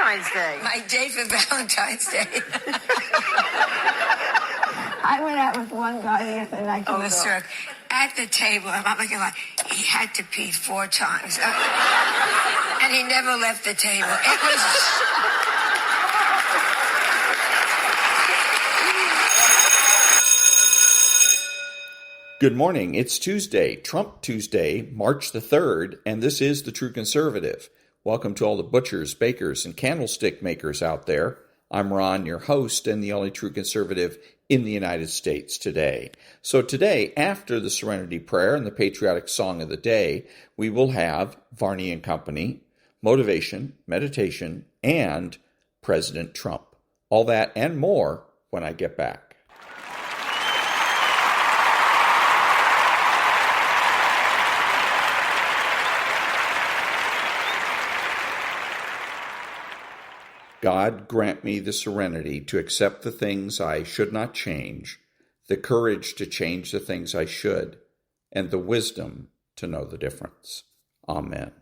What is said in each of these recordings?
Valentine's Day? My day for Valentine's Day. I went out with one guy the other night. Oh, sir. At the table, I'm not gonna lie, he had to pee 4 times. And he never left the table. It was... Good morning. It's Tuesday, Trump Tuesday, March the 3rd, and this is The True Conservative. Welcome to all the butchers, bakers, and candlestick makers out there. I'm Ron, your host, and the only true conservative in the United States today. So today, after the Serenity Prayer and the patriotic song of the day, we will have Varney and Company, motivation, meditation, and President Trump. All that and more when I get back. God, grant me the serenity to accept the things I should not change, the courage to change the things I should, and the wisdom to know the difference. Amen.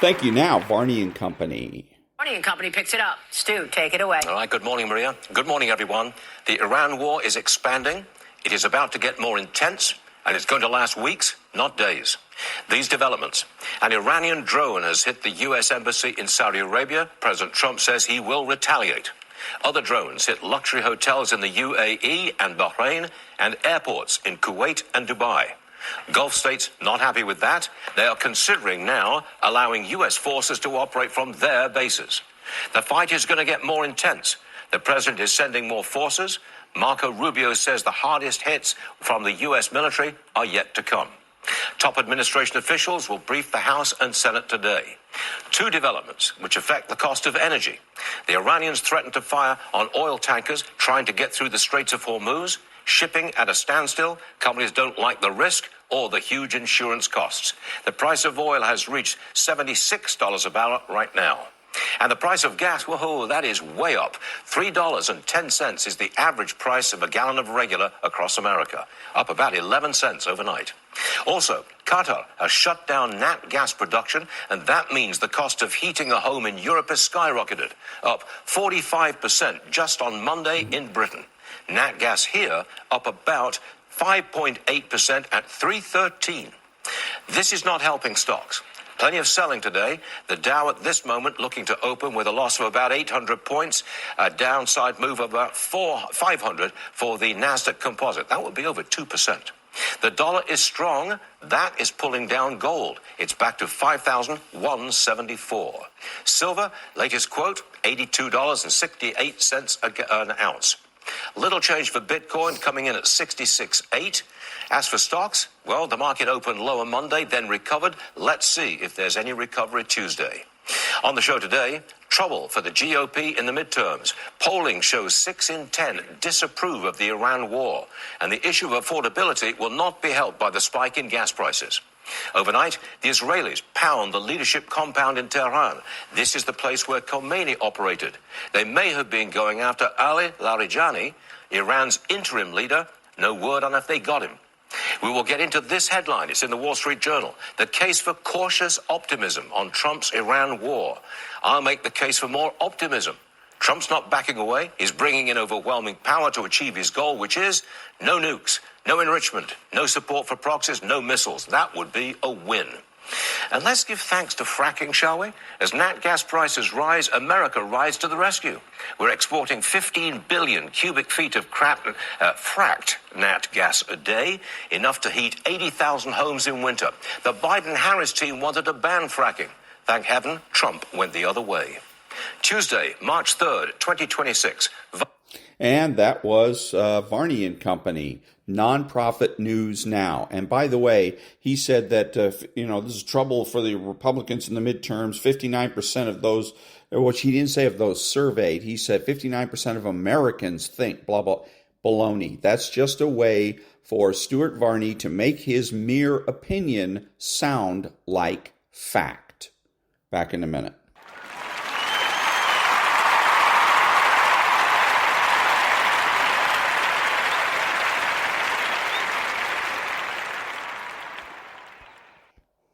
Thank you. Now, Varney and Company. Varney and Company picks it up. Stu, take it away. All right. Good morning, Maria. Good morning, everyone. The Iran war is expanding. It is about to get more intense, and it's going to last weeks, not days. These developments. An Iranian drone has hit the U.S. embassy in Saudi Arabia. President Trump says he will retaliate. Other drones hit luxury hotels in the UAE and Bahrain and airports in Kuwait and Dubai. Gulf states not happy with that. They are considering now allowing U.S. forces to operate from their bases. The fight is going to get more intense. The president is sending more forces. Marco Rubio says the hardest hits from the U.S. military are yet to come. Top administration officials will brief the House and Senate today. 2 developments which affect the cost of energy. The Iranians threaten to fire on oil tankers trying to get through the Straits of Hormuz. Shipping at a standstill. Companies don't like the risk or the huge insurance costs. The price of oil has reached $76 a barrel right now. And the price of gas, whoa, that is way up. $3.10 is the average price of a gallon of regular across America, up about 11 cents overnight. Also, Qatar has shut down nat gas production, and that means the cost of heating a home in Europe has skyrocketed, up 45% just on Monday in Britain. Nat gas here up about 5.8% at $3.13. This is not helping stocks. Plenty of selling today. The Dow at this moment looking to open with a loss of about 800 points, a downside move of about 500 for the Nasdaq Composite. That would be over 2%. The dollar is strong. That is pulling down gold. It's back to $5,174. Silver, latest quote, $82.68 an ounce. Little change for Bitcoin, coming in at 66.8. As for stocks, well, the market opened lower Monday, then recovered. Let's see if there's any recovery Tuesday. On the show today, trouble for the GOP in the midterms. Polling shows 6 in 10 disapprove of the Iran war, and the issue of affordability will not be helped by the spike in gas prices. Overnight, the Israelis pound the leadership compound in Tehran. This is the place where Khomeini operated. They may have been going after Ali Larijani, Iran's interim leader. No word on if they got him. We will get into this headline. It's in the Wall Street Journal. The case for cautious optimism on Trump's Iran war. I'll make the case for more optimism. Trump's not backing away. He's bringing in overwhelming power to achieve his goal, which is no nukes, no enrichment, no support for proxies, no missiles. That would be a win. And let's give thanks to fracking, shall we? As nat gas prices rise, America rides to the rescue. We're exporting 15 billion cubic feet of fracked nat gas a day, enough to heat 80,000 homes in winter. The Biden-Harris team wanted to ban fracking. Thank heaven, Trump went the other way. Tuesday, March 3rd, 2026. And that was Varney and Company, nonprofit news now. And by the way, he said that, this is trouble for the Republicans in the midterms. 59% of those, which he didn't say of those surveyed, he said 59% of Americans think blah, blah, baloney. That's just a way for Stuart Varney to make his mere opinion sound like fact. Back in a minute.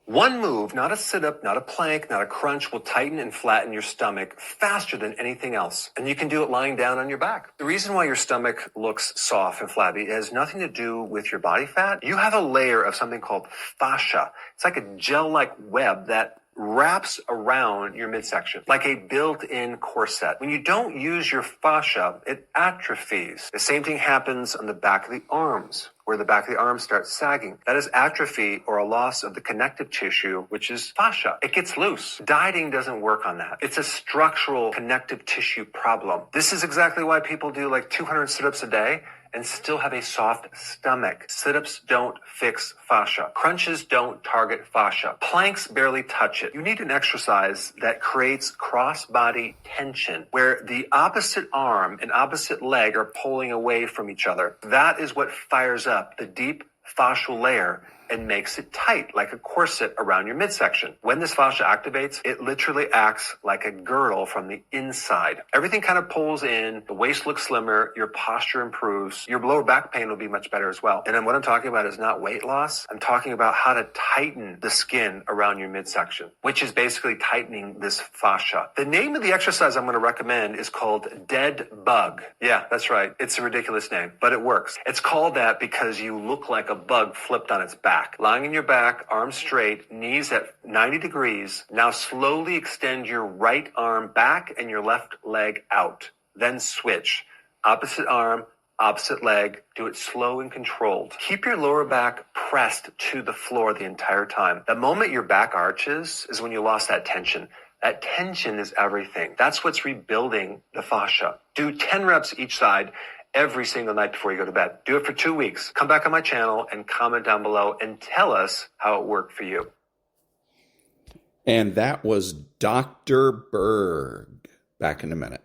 One move, not a sit-up, not a plank, not a crunch, will tighten and flatten your stomach faster than anything else. And you can do it lying down on your back. The reason why your stomach looks soft and flabby has nothing to do with your body fat. You have a layer of something called fascia. It's like a gel-like web that wraps around your midsection like a built-in corset. When you don't use your fascia, it atrophies. The same thing happens on the back of the arms, where the back of the arm starts sagging. That is atrophy or a loss of the connective tissue, which is fascia. It gets loose. Dieting doesn't work on that. It's a structural connective tissue problem. This is exactly why people do like 200 sit-ups a day and still have a soft stomach. Sit-ups don't fix fascia. Crunches don't target fascia. Planks barely touch it. You need an exercise that creates cross-body tension, where the opposite arm and opposite leg are pulling away from each other. That is what fires up the deep fascial layer and makes it tight, like a corset around your midsection. When this fascia activates, it literally acts like a girdle from the inside. Everything kind of pulls in, the waist looks slimmer, your posture improves, your lower back pain will be much better as well. And then what I'm talking about is not weight loss. I'm talking about how to tighten the skin around your midsection, which is basically tightening this fascia. The name of the exercise I'm going to recommend is called Dead Bug. Yeah, that's right. It's a ridiculous name, but it works. It's called that because you look like a bug flipped on its back. Lying on your back, arms straight, knees at 90 degrees. Now slowly extend your right arm back and your left leg out. Then switch. Opposite arm, opposite leg. Do it slow and controlled. Keep your lower back pressed to the floor the entire time. The moment your back arches is when you lost that tension. That tension is everything. That's what's rebuilding the fascia. Do 10 reps each side every single night before you go to bed. Do it for 2 weeks. Come back on my channel and comment down below and tell us how it worked for you. And that was Dr. Berg. Back in a minute.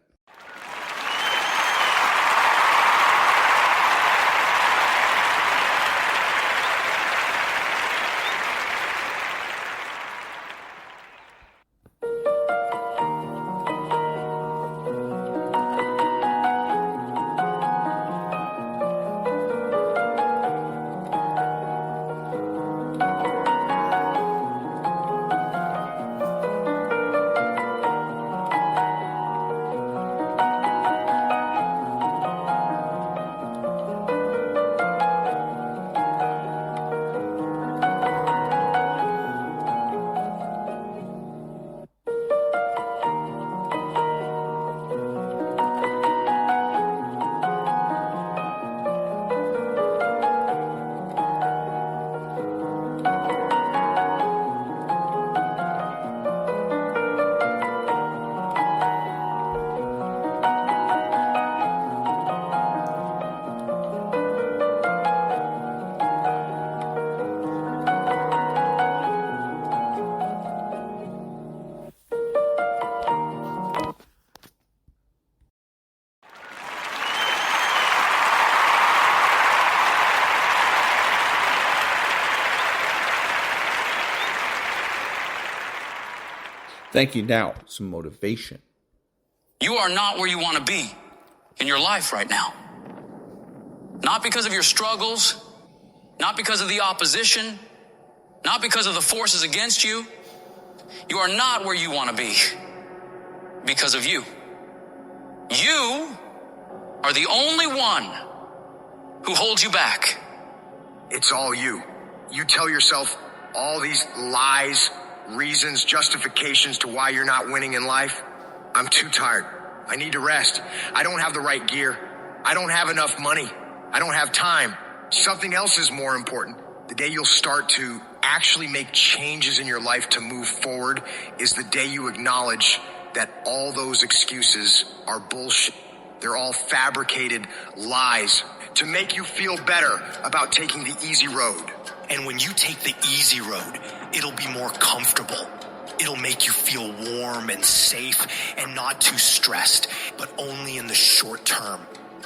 Thank you. Now, some motivation. You are not where you want to be in your life right now. Not because of your struggles, not because of the opposition, not because of the forces against you. You are not where you want to be because of you. You are the only one who holds you back. It's all you. You tell yourself all these lies, reasons, justifications to why you're not winning in life. I'm too tired. I need to rest. I don't have the right gear. I don't have enough money. I don't have time. Something else is more important. The day you'll start to actually make changes in your life to move forward is the day you acknowledge that all those excuses are bullshit. They're all fabricated lies to make you feel better about taking the easy road. And when you take the easy road, it'll be more comfortable. It'll make you feel warm and safe and not too stressed, but only in the short term.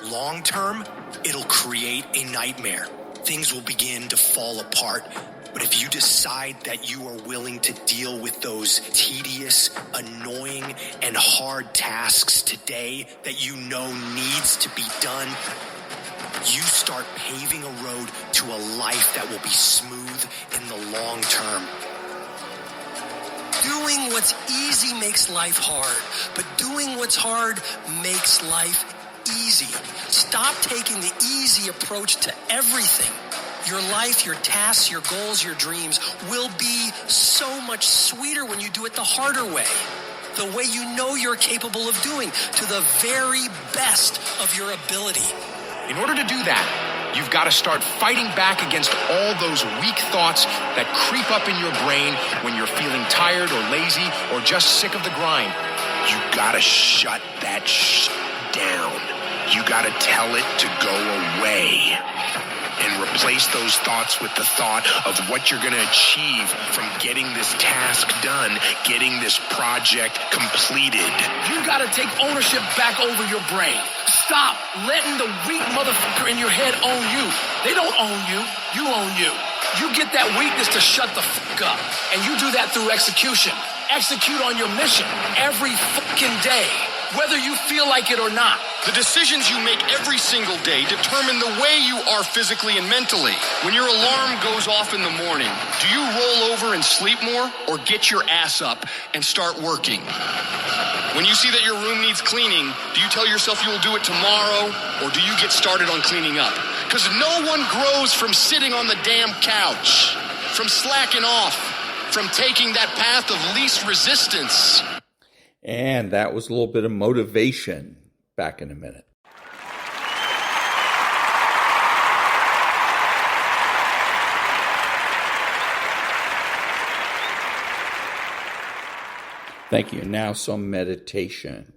Long term, it'll create a nightmare. Things will begin to fall apart. But if you decide that you are willing to deal with those tedious, annoying, and hard tasks today that you know needs to be done, you start paving a road to a life that will be smooth in the long term. Doing what's easy makes life hard, but doing what's hard makes life easy. Stop taking the easy approach to everything. Your life, your tasks, your goals, your dreams will be so much sweeter when you do it the harder way. The way you know you're capable of doing, to the very best of your ability. In order to do that, you've got to start fighting back against all those weak thoughts that creep up in your brain when you're feeling tired or lazy or just sick of the grind. You gotta shut that down. You gotta tell it to go away. And replace those thoughts with the thought of what you're going to achieve from getting this task done, getting this project completed. You gotta take ownership back over your brain. Stop letting the weak motherfucker in your head own you. They don't own you. You own you. You get that weakness to shut the fuck up. And you do that through execution. Execute on your mission every fucking day, whether you feel like it or not. The decisions you make every single day determine the way you are physically and mentally. When your alarm goes off in the morning, do you roll over and sleep more or get your ass up and start working? When you see that your room needs cleaning, do you tell yourself you will do it tomorrow or do you get started on cleaning up? Because no one grows from sitting on the damn couch, from slacking off, from taking that path of least resistance. And that was a little bit of motivation. Back in a minute. Thank you. Now some meditation.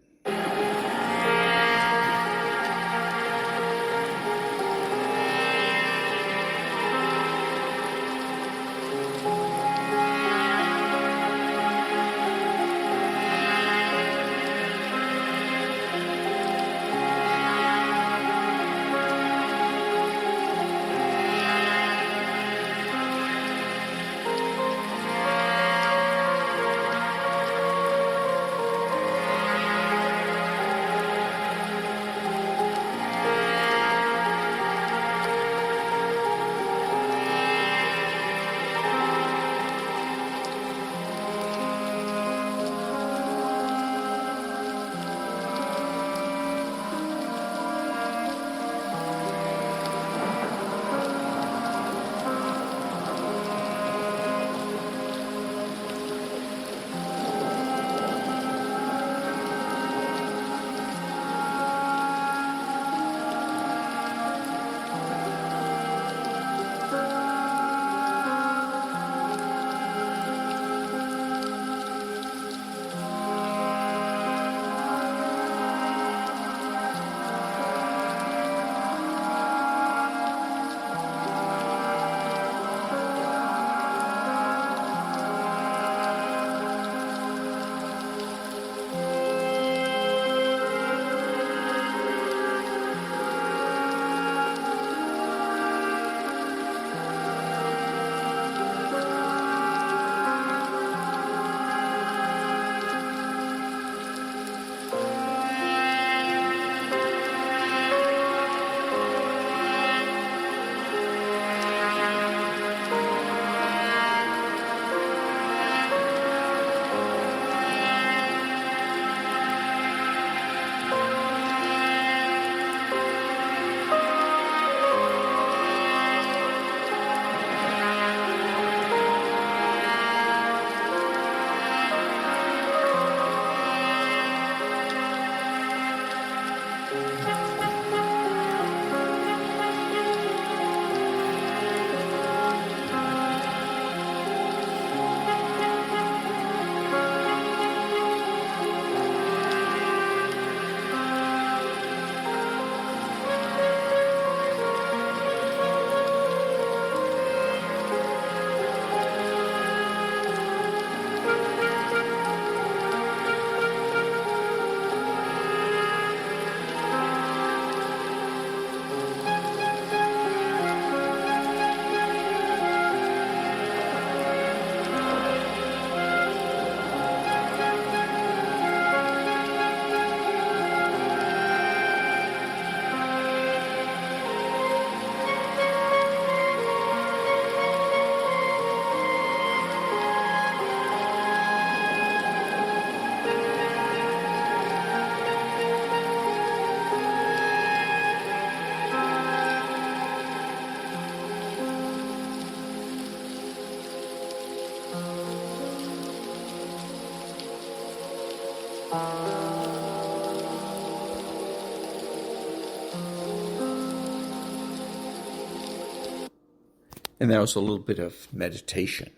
And that was a little bit of meditation.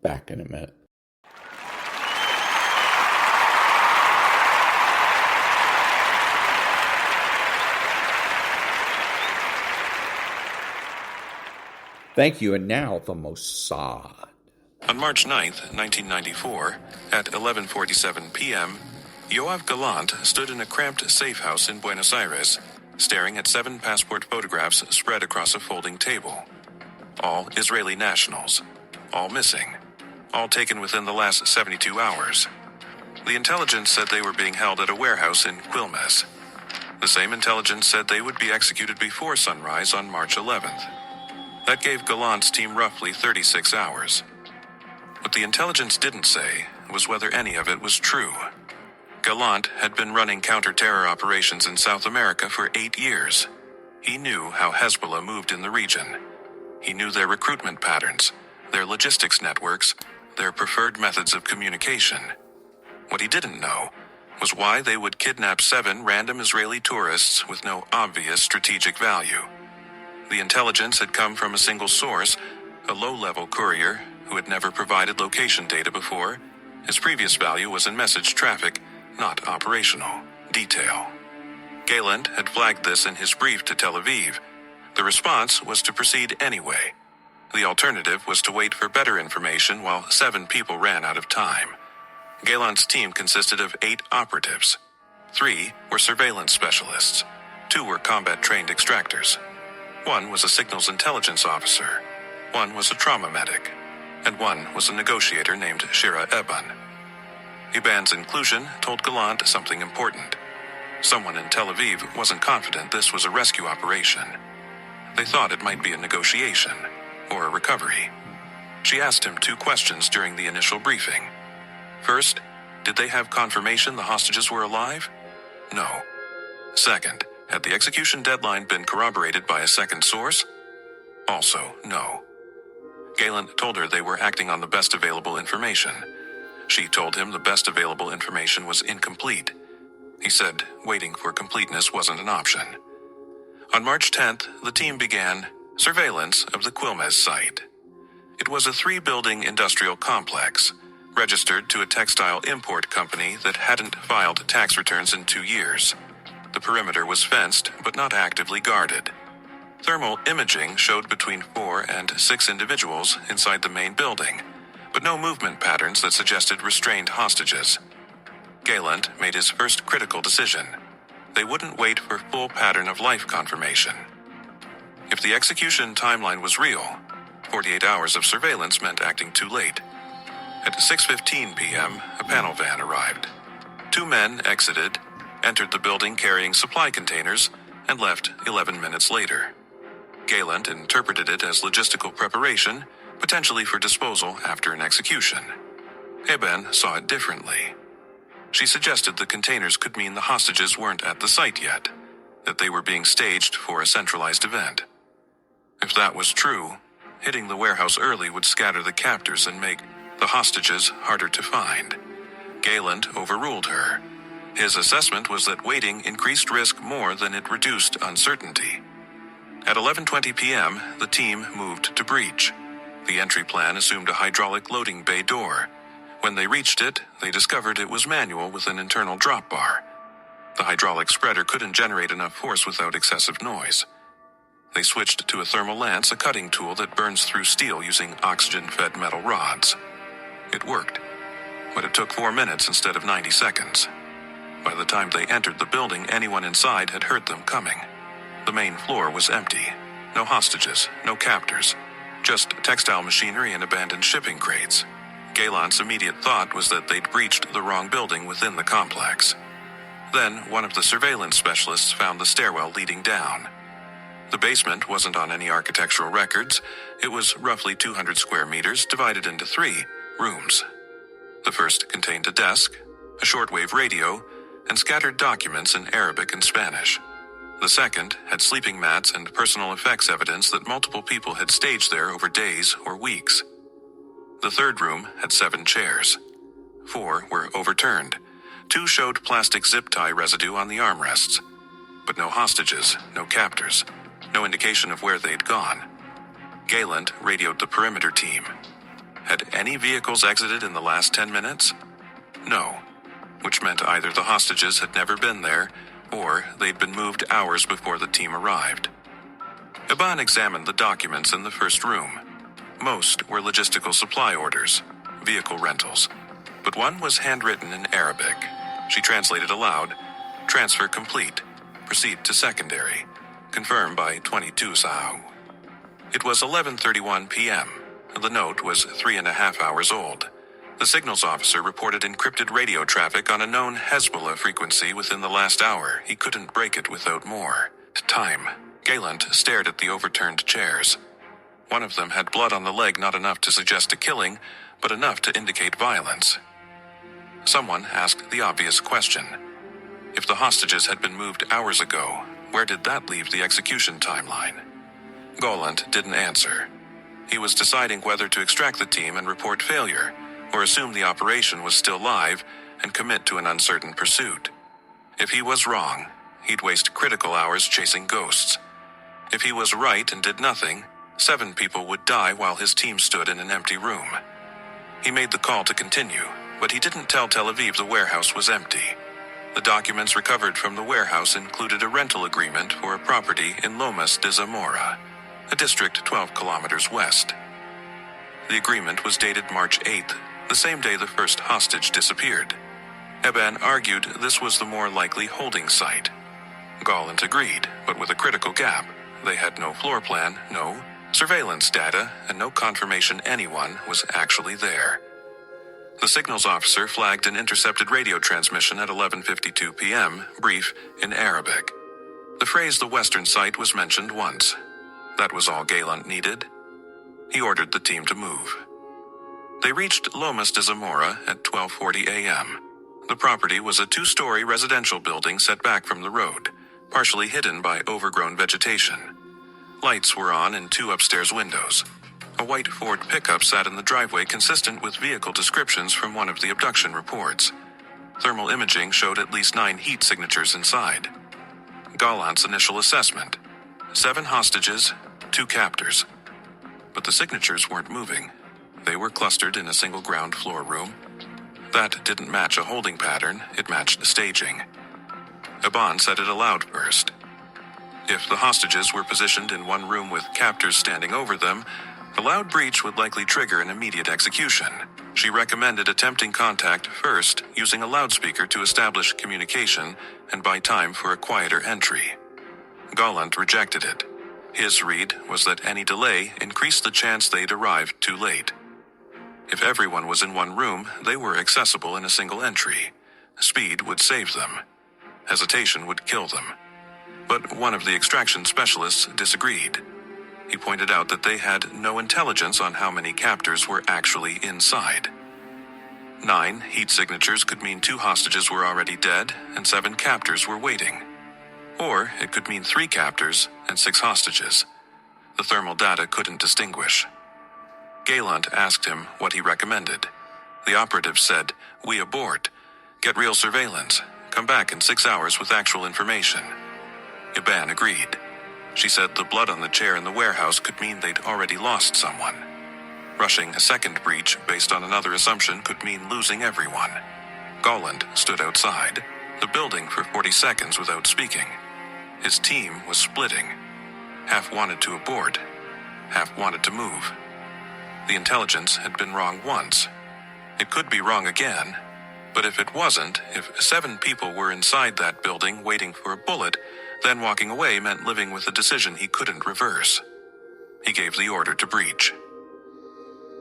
Back in a minute. Thank you. And now the Mossad. On March 9th, 1994, at 11:47 p.m., Yoav Gallant stood in a cramped safe house in Buenos Aires, staring at 7 passport photographs spread across a folding table. All Israeli nationals. All missing. All taken within the last 72 hours. The intelligence said they were being held at a warehouse in Quilmes. The same intelligence said they would be executed before sunrise on March 11th. That gave Gallant's team roughly 36 hours. What the intelligence didn't say was whether any of it was true. Gallant had been running counter-terror operations in South America for 8 years. He knew how Hezbollah moved in the region. He knew their recruitment patterns, their logistics networks, their preferred methods of communication. What he didn't know was why they would kidnap 7 random Israeli tourists with no obvious strategic value. The intelligence had come from a single source, a low-level courier who had never provided location data before. His previous value was in message traffic, not operational detail. Gallant had flagged this in his brief to Tel Aviv. The response was to proceed anyway. The alternative was to wait for better information while 7 people ran out of time. Gallant's team consisted of 8 operatives. 3 were surveillance specialists. 2 were combat-trained extractors. 1 was a signals intelligence officer. 1 was a trauma medic. And 1 was a negotiator named Shira Eban. Eban's inclusion told Gallant something important. Someone in Tel Aviv wasn't confident this was a rescue operation. They thought it might be a negotiation or a recovery. She asked him 2 questions during the initial briefing. First, did they have confirmation the hostages were alive? No. Second, had the execution deadline been corroborated by a second source? Also, no. Gallant told her they were acting on the best available information. She told him the best available information was incomplete. He said waiting for completeness wasn't an option. On March 10th, the team began surveillance of the Quilmes site. It was a 3-building industrial complex, registered to a textile import company that hadn't filed tax returns in 2 years. The perimeter was fenced, but not actively guarded. Thermal imaging showed between 4 and 6 individuals inside the main building, but no movement patterns that suggested restrained hostages. Gallant made his first critical decision. They wouldn't wait for full pattern of life confirmation. If the execution timeline was real, 48 hours of surveillance meant acting too late. At 6:15 p.m., a panel van arrived. 2 men exited, entered the building carrying supply containers, and left 11 minutes later. Gallant interpreted it as logistical preparation, potentially for disposal after an execution. Eben saw it differently. She suggested the containers could mean the hostages weren't at the site yet, that they were being staged for a centralized event. If that was true, hitting the warehouse early would scatter the captors and make the hostages harder to find. Gallant overruled her. His assessment was that waiting increased risk more than it reduced uncertainty. At 11:20 p.m., the team moved to breach. The entry plan assumed a hydraulic loading bay door. When they reached it, they discovered it was manual with an internal drop bar. The hydraulic spreader couldn't generate enough force without excessive noise. They switched to a thermal lance, a cutting tool that burns through steel using oxygen-fed metal rods. It worked, but it took 4 minutes instead of 90 seconds. By the time they entered the building, anyone inside had heard them coming. The main floor was empty. No hostages, no captors, just textile machinery and abandoned shipping crates. Gallant's immediate thought was that they'd breached the wrong building within the complex. Then, one of the surveillance specialists found the stairwell leading down. The basement wasn't on any architectural records. It was roughly 200 square meters, divided into 3 rooms. The first contained a desk, a shortwave radio, and scattered documents in Arabic and Spanish. The second had sleeping mats and personal effects evidence that multiple people had staged there over days or weeks. The third room had 7 chairs. 4 were overturned. 2 showed plastic zip tie residue on the armrests. But no hostages, no captors, no indication of where they'd gone. Gayland radioed the perimeter team. Had any vehicles exited in the last 10 minutes? No, which meant either the hostages had never been there, or they'd been moved hours before the team arrived. Eban examined the documents in the first room. Most were logistical supply orders, vehicle rentals, but one was handwritten in Arabic. She translated aloud, "Transfer complete. Proceed to secondary. Confirmed by 22 Sao." It was 11:31 p.m. The note was 3.5 hours old. The signals officer reported encrypted radio traffic on a known Hezbollah frequency within the last hour. He couldn't break it without more. Time. Gayland stared at the overturned chairs. One of them had blood on the leg, not enough to suggest a killing, but enough to indicate violence. Someone asked the obvious question. If the hostages had been moved hours ago, where did that leave the execution timeline? Gayland didn't answer. He was deciding whether to extract the team and report failure, or assume the operation was still live and commit to an uncertain pursuit. If he was wrong, he'd waste critical hours chasing ghosts. If he was right and did nothing, 7 people would die while his team stood in an empty room. He made the call to continue, but he didn't tell Tel Aviv the warehouse was empty. The documents recovered from the warehouse included a rental agreement for a property in Lomas de Zamora, a district 12 kilometers west. The agreement was dated March 8th, the same day the first hostage disappeared. Eban argued this was the more likely holding site. Gayland agreed, but with a critical gap. They had no floor plan, no surveillance data, and no confirmation anyone was actually there. The signals officer flagged an intercepted radio transmission at 11:52 p.m., brief in Arabic. The phrase "the western site" was mentioned once. That was all Gayland needed. He ordered the team to move. They reached Lomas de Zamora at 12:40 a.m. The property was a 2-story residential building set back from the road, partially hidden by overgrown vegetation. Lights were on in 2 upstairs windows. A white Ford pickup sat in the driveway consistent with vehicle descriptions from one of the abduction reports. Thermal imaging showed at least 9 heat signatures inside. Gayland's initial assessment: 7 hostages, 2 captors. But the signatures weren't moving. They were clustered in a single ground floor room. That didn't match a holding pattern, it matched staging. Eban said it aloud first. If the hostages were positioned in one room with captors standing over them, the loud breach would likely trigger an immediate execution. She recommended attempting contact first, using a loudspeaker to establish communication and buy time for a quieter entry. Gayland rejected it. His read was that any delay increased the chance they'd arrive too late. If everyone was in one room, they were accessible in a single entry. Speed would save them. Hesitation would kill them. But one of the extraction specialists disagreed. He pointed out that they had no intelligence on how many captors were actually inside. 9 heat signatures could mean 2 hostages were already dead and 7 captors were waiting. Or it could mean 3 captors and 6 hostages. The thermal data couldn't distinguish. Gayland asked him what he recommended. The operative said, "We abort. Get real surveillance. Come back in 6 hours with actual information." Eban agreed. She said the blood on the chair in the warehouse could mean they'd already lost someone. Rushing a second breach based on another assumption could mean losing everyone. Gayland stood outside the building for 40 seconds without speaking. His team was splitting. Half wanted to abort, half wanted to move. The intelligence had been wrong once. It could be wrong again, but if it wasn't, if 7 people were inside that building waiting for a bullet, then walking away meant living with a decision he couldn't reverse. He gave the order to breach.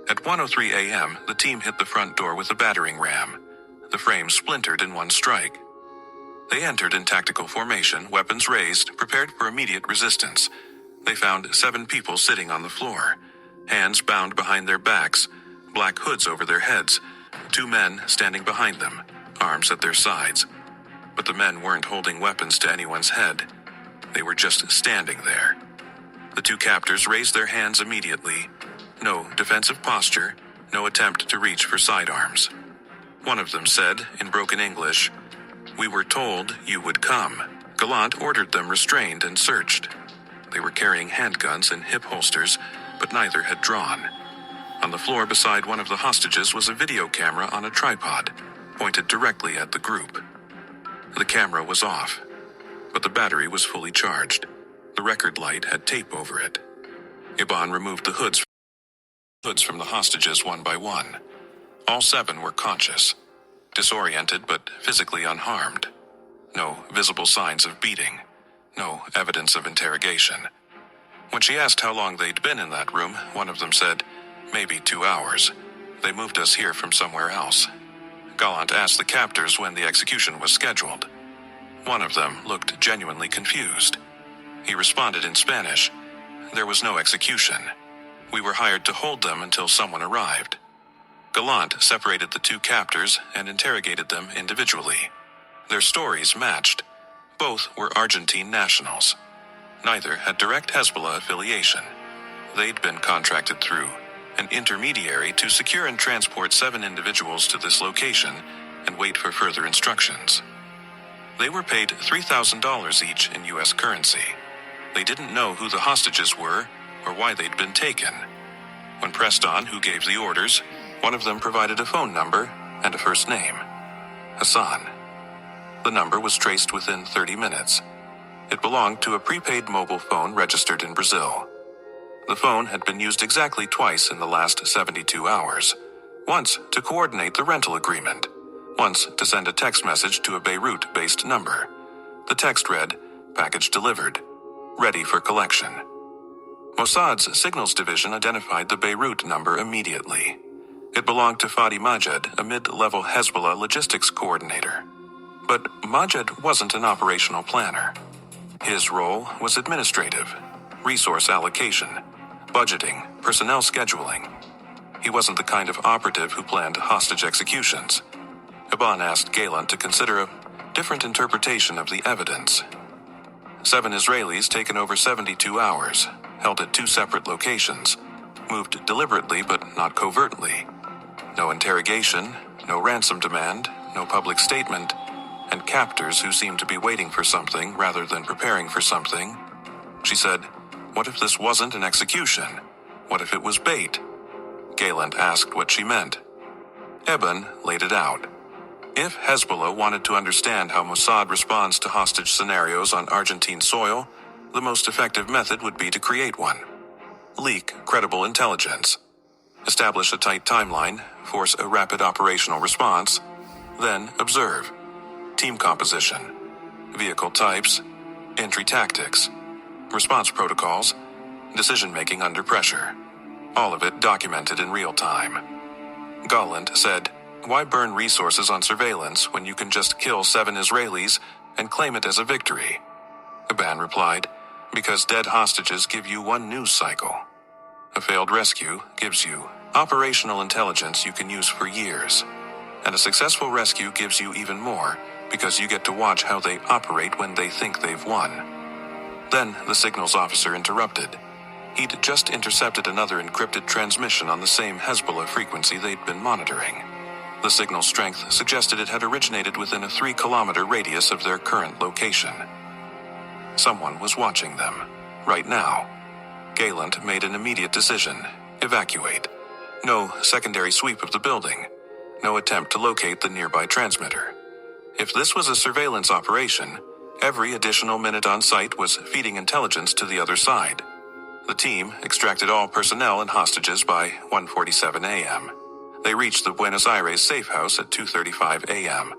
At 1:03 a.m., the team hit the front door with a battering ram. The frame splintered in one strike. They entered in tactical formation, weapons raised, prepared for immediate resistance. They found 7 people sitting on the floor, hands bound behind their backs, black hoods over their heads, 2 men standing behind them, arms at their sides. But the men weren't holding weapons to anyone's head. They were just standing there. The 2 captors raised their hands immediately. No defensive posture, no attempt to reach for sidearms. One of them said, in broken English, "We were told you would come." Gallant ordered them restrained and searched. They were carrying handguns in hip holsters, but neither had drawn. On the floor beside one of the hostages was a video camera on a tripod, pointed directly at the group. The camera was off, but the battery was fully charged. The record light had tape over it. Iban removed the hoods from the hostages one by one. All 7 were conscious, disoriented but physically unharmed. No visible signs of beating, no evidence of interrogation. When she asked how long they'd been in that room, one of them said, "Maybe 2 hours. They moved us here from somewhere else." Gallant asked the captors when the execution was scheduled. One of them looked genuinely confused. He responded in Spanish, "There was no execution. We were hired to hold them until someone arrived." Gallant separated the 2 captors and interrogated them individually. Their stories matched. Both were Argentine nationals. Neither had direct Hezbollah affiliation. They'd been contracted through an intermediary to secure and transport 7 individuals to this location and wait for further instructions. They were paid $3,000 each in U.S. currency. They didn't know who the hostages were or why they'd been taken. When pressed on who gave the orders, one of them provided a phone number and a first name, Hassan. The number was traced within 30 minutes. It belonged to a prepaid mobile phone registered in Brazil. The phone had been used exactly twice in the last 72 hours. Once to coordinate the rental agreement. Once to send a text message to a Beirut-based number. The text read, "Package delivered. Ready for collection." Mossad's signals division identified the Beirut number immediately. It belonged to Fadi Majed, a mid-level Hezbollah logistics coordinator. But Majed wasn't an operational planner. His role was administrative, resource allocation, budgeting, personnel scheduling. He wasn't the kind of operative who planned hostage executions. Iban asked Gallant to consider a different interpretation of the evidence. 7 Israelis taken over 72 hours, held at 2 separate locations, moved deliberately but not covertly. No interrogation, no ransom demand, no public statement, and captors who seemed to be waiting for something rather than preparing for something. She said, "What if this wasn't an execution? What if it was bait?" Gallant asked what she meant. Iban laid it out. If Hezbollah wanted to understand how Mossad responds to hostage scenarios on Argentine soil, the most effective method would be to create one. Leak credible intelligence. Establish a tight timeline, force a rapid operational response, then observe. Team composition, vehicle types, entry tactics, response protocols, decision-making under pressure. All of it documented in real time. Gallant said, "Why burn resources on surveillance when you can just kill 7 Israelis and claim it as a victory?" Iban replied, "Because dead hostages give you one news cycle. A failed rescue gives you operational intelligence you can use for years. And a successful rescue gives you even more, because you get to watch how they operate when they think they've won." Then the signals officer interrupted. He'd just intercepted another encrypted transmission on the same Hezbollah frequency they'd been monitoring. The signal strength suggested it had originated within a 3-kilometer radius of their current location. Someone was watching them, right now. Gallant made an immediate decision: evacuate. No secondary sweep of the building. No attempt to locate the nearby transmitter. If this was a surveillance operation, every additional minute on site was feeding intelligence to the other side. The team extracted all personnel and hostages by 1:47 a.m. They reached the Buenos Aires safe house at 2:35 a.m.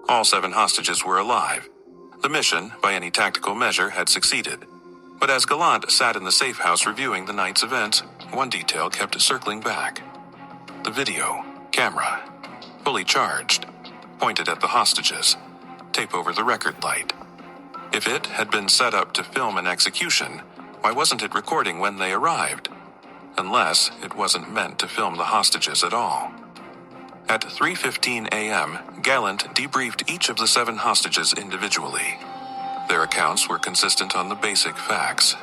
All 7 hostages were alive. The mission, by any tactical measure, had succeeded. But as Gallant sat in the safe house reviewing the night's events, one detail kept circling back. The video camera, fully charged, pointed at the hostages, tape over the record light. If it had been set up to film an execution, why wasn't it recording when they arrived? Unless it wasn't meant to film the hostages at all. At 3:15 a.m., Gallant debriefed each of the 7 hostages individually. Their accounts were consistent on the basic facts.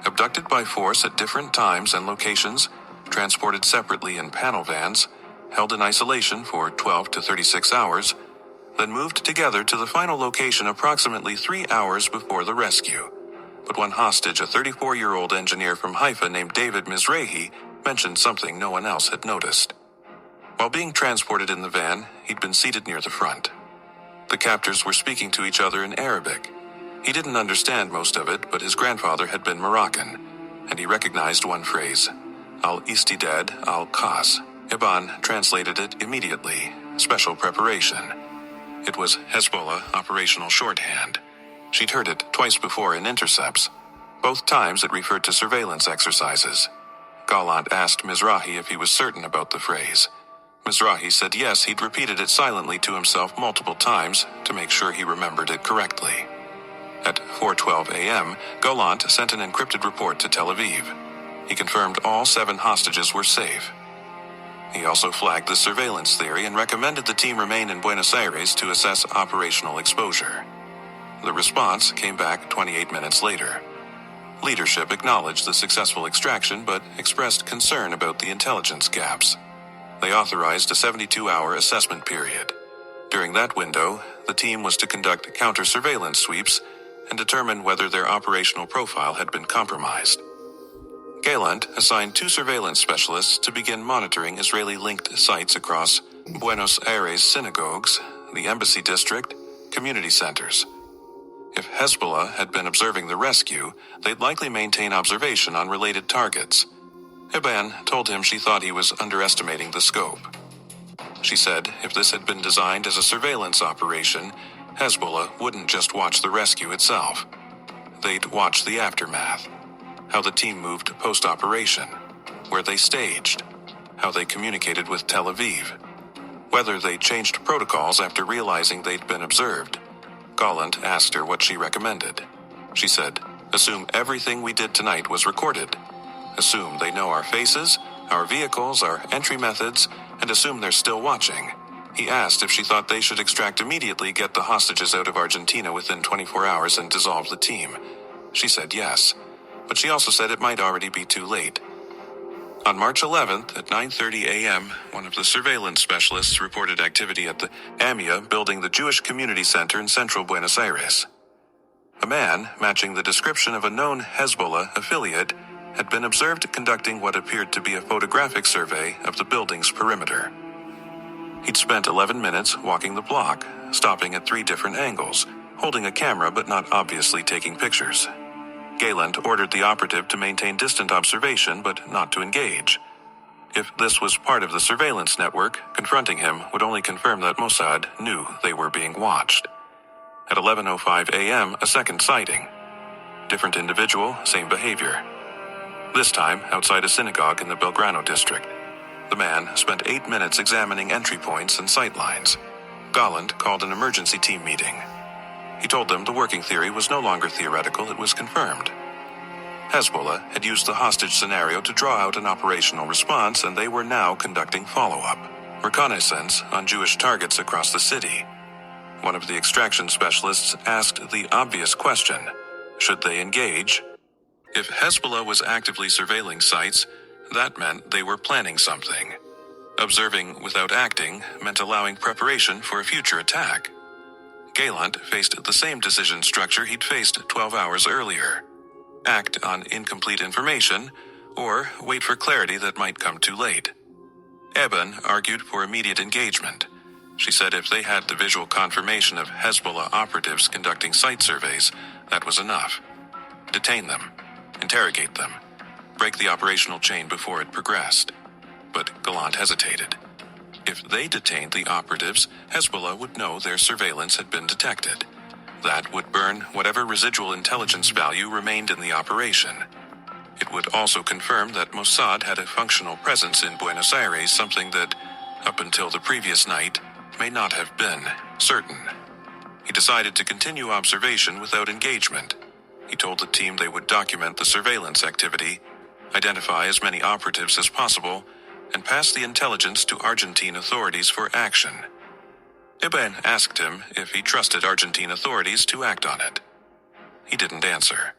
Abducted by force at different times and locations, transported separately in panel vans, held in isolation for 12 to 36 hours, then moved together to the final location approximately 3 hours before the rescue. But one hostage, a 34-year-old engineer from Haifa named David Mizrahi, mentioned something no one else had noticed. While being transported in the van, he'd been seated near the front. The captors were speaking to each other in Arabic. He didn't understand most of it, but his grandfather had been Moroccan, and he recognized one phrase, al-istidad al-qas. Iban translated it immediately, special preparation. It was Hezbollah operational shorthand. She'd heard it twice before in intercepts. Both times it referred to surveillance exercises. Gallant asked Mizrahi if he was certain about the phrase. Mizrahi said yes, he'd repeated it silently to himself multiple times to make sure he remembered it correctly. At 4:12 a.m., Gallant sent an encrypted report to Tel Aviv. He confirmed all 7 hostages were safe. He also flagged the surveillance theory and recommended the team remain in Buenos Aires to assess operational exposure. The response came back 28 minutes later. Leadership acknowledged the successful extraction but expressed concern about the intelligence gaps. They authorized a 72-hour assessment period. During that window, the team was to conduct counter-surveillance sweeps and determine whether their operational profile had been compromised. Gallant assigned 2 surveillance specialists to begin monitoring Israeli-linked sites across Buenos Aires synagogues, the embassy district, community centers. If Hezbollah had been observing the rescue, they'd likely maintain observation on related targets. Iban told him she thought he was underestimating the scope. She said if this had been designed as a surveillance operation, Hezbollah wouldn't just watch the rescue itself. They'd watch the aftermath. How the team moved post-operation, where they staged, how they communicated with Tel Aviv, whether they changed protocols after realizing they'd been observed. Gallant asked her what she recommended. She said, "Assume everything we did tonight was recorded. Assume they know our faces, our vehicles, our entry methods, and assume they're still watching." He asked if she thought they should extract immediately, get the hostages out of Argentina within 24 hours, and dissolve the team. She said yes, but she also said it might already be too late. On March 11th at 9:30 a.m., one of the surveillance specialists reported activity at the AMIA building, the Jewish Community Center in central Buenos Aires. A man, matching the description of a known Hezbollah affiliate, had been observed conducting what appeared to be a photographic survey of the building's perimeter. He'd spent 11 minutes walking the block, stopping at 3 different angles, holding a camera but not obviously taking pictures. Gallant ordered the operative to maintain distant observation but not to engage. If this was part of the surveillance network, confronting him would only confirm that Mossad knew they were being watched. At 11:05 a.m., a second sighting. Different individual, same behavior. This time outside a synagogue in the Belgrano district. The man spent 8 minutes examining entry points and sight lines. Gallant called an emergency team meeting. He told them the working theory was no longer theoretical, it was confirmed. Hezbollah had used the hostage scenario to draw out an operational response, and they were now conducting follow-up, reconnaissance on Jewish targets across the city. One of the extraction specialists asked the obvious question, should they engage? If Hezbollah was actively surveilling sites, that meant they were planning something. Observing without acting meant allowing preparation for a future attack. Gallant faced the same decision structure he'd faced 12 hours earlier. Act on incomplete information, or wait for clarity that might come too late. Eben argued for immediate engagement. She said if they had the visual confirmation of Hezbollah operatives conducting site surveys, that was enough. Detain them, interrogate them, break the operational chain before it progressed. But Gallant hesitated. If they detained the operatives, Hezbollah would know their surveillance had been detected. That would burn whatever residual intelligence value remained in the operation. It would also confirm that Mossad had a functional presence in Buenos Aires, something that, up until the previous night, may not have been certain. He decided to continue observation without engagement. He told the team they would document the surveillance activity, identify as many operatives as possible, and pass the intelligence to Argentine authorities for action. Eben asked him if he trusted Argentine authorities to act on it. He didn't answer.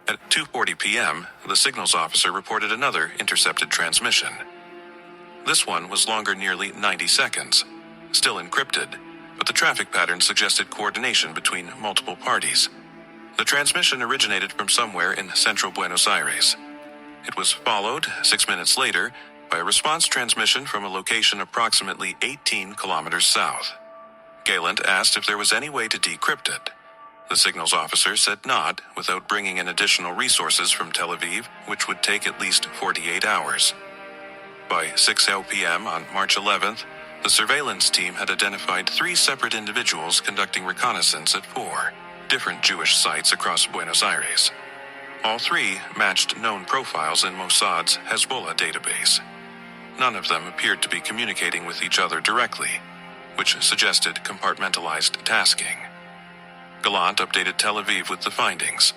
At 2:40 p.m., the signals officer reported another intercepted transmission. This one was longer nearly 90 seconds, still encrypted, but the traffic pattern suggested coordination between multiple parties. The transmission originated from somewhere in central Buenos Aires. It was followed, 6 minutes later, by a response transmission from a location approximately 18 kilometers south. Galant asked if there was any way to decrypt it. The signals officer said not, without bringing in additional resources from Tel Aviv, which would take at least 48 hours. By 6 p.m. on March 11th, the surveillance team had identified 3 separate individuals conducting reconnaissance at 4 different Jewish sites across Buenos Aires. All 3 matched known profiles in Mossad's Hezbollah database. None of them appeared to be communicating with each other directly, which suggested compartmentalized tasking. Galant updated Tel Aviv with the findings.